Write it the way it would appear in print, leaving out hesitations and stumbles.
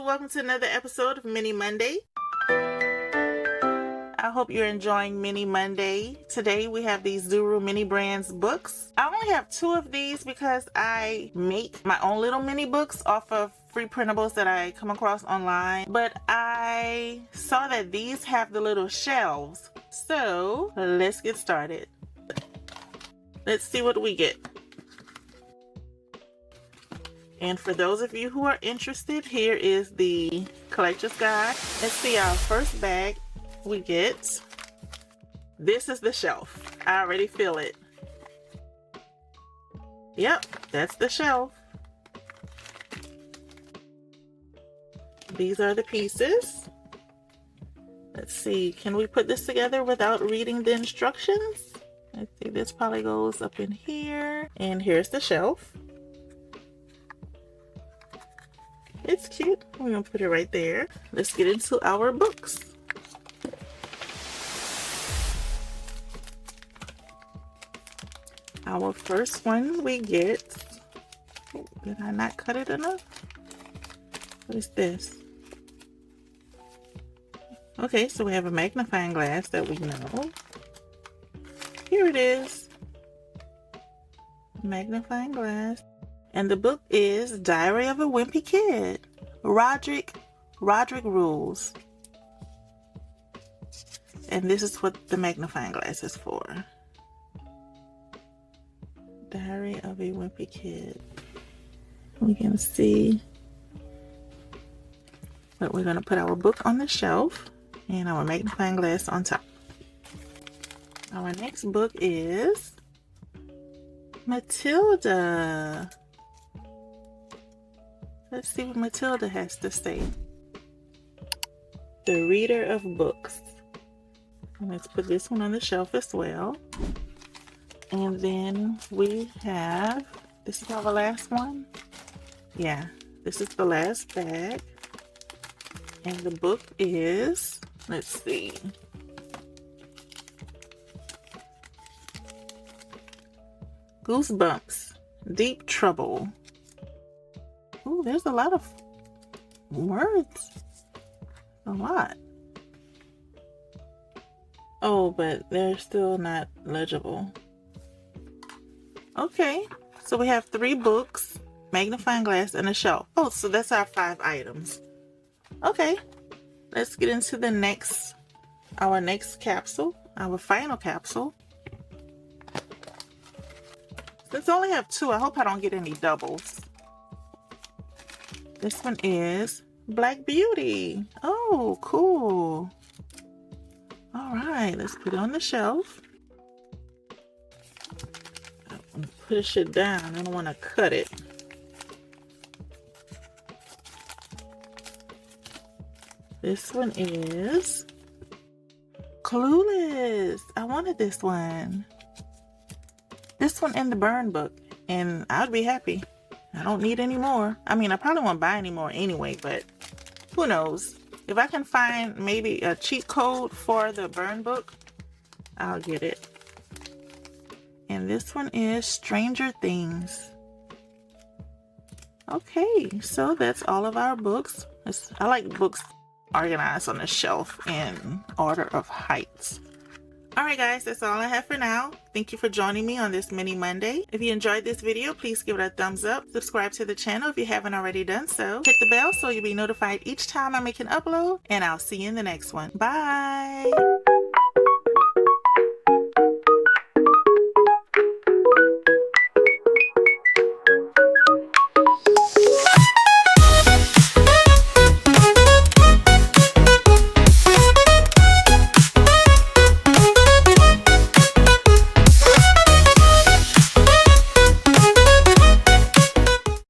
welcome to another episode of Mini Monday. I hope you're enjoying Mini Monday. Today we have these Zuru Mini Brands books. I only have 2 of these because I make my own little mini books off of free printables that I come across online. But I saw that these have the little shelves. So let's get started. Let's see what we get. And for those of you who are interested, here is the collector's guide. Let's see our first bag we get. This is the shelf. I already feel it. Yep, that's the shelf. These are the pieces. Let's see, can we put this together without reading the instructions? Let's see, this probably goes up in here. And here's the shelf. It's cute. We're gonna put it right there. Let's get into our books. Our first one we get, did I not cut it enough? What is this? Okay, so we have a magnifying glass that we know. Here it is. Magnifying glass. And the book is Diary of a Wimpy Kid. Roderick Rules. And this is what the magnifying glass is for. Diary of a Wimpy Kid. We can see. But we're going to put our book on the shelf and our magnifying glass on top. Our next book is Matilda. Let's see what Matilda has to say. The Reader of Books. And let's put this one on the shelf as well. And then we have, this is our last one. Yeah, this is the last bag. And the book is, let's see. Goosebumps, Deep Trouble. Ooh, there's a lot of words. A lot. Oh, but they're still not legible. Okay, so we have 3 books, magnifying glass, and a shelf. Oh, so that's our 5 items. Okay, let's get into our next capsule, our final capsule. Since I only have 2, I hope I don't get any doubles. This one is Black Beauty. Oh, cool. All right, let's put it on the shelf. I want to push it down. I don't want to cut it. This one is Clueless. I wanted this one. This one in the burn book, and I'd be happy. I don't need any more. I mean, I probably won't buy any more anyway, but who knows? If I can find maybe a cheat code for the burn book, I'll get it. And this one is Stranger Things. Okay, so that's all of our books. I like books organized on the shelf in order of heights. Alright guys, that's all I have for now. Thank you for joining me on this Mini Monday. If you enjoyed this video, please give it a thumbs up. Subscribe to the channel if you haven't already done so. Hit the bell so you'll be notified each time I make an upload. And I'll see you in the next one. Bye!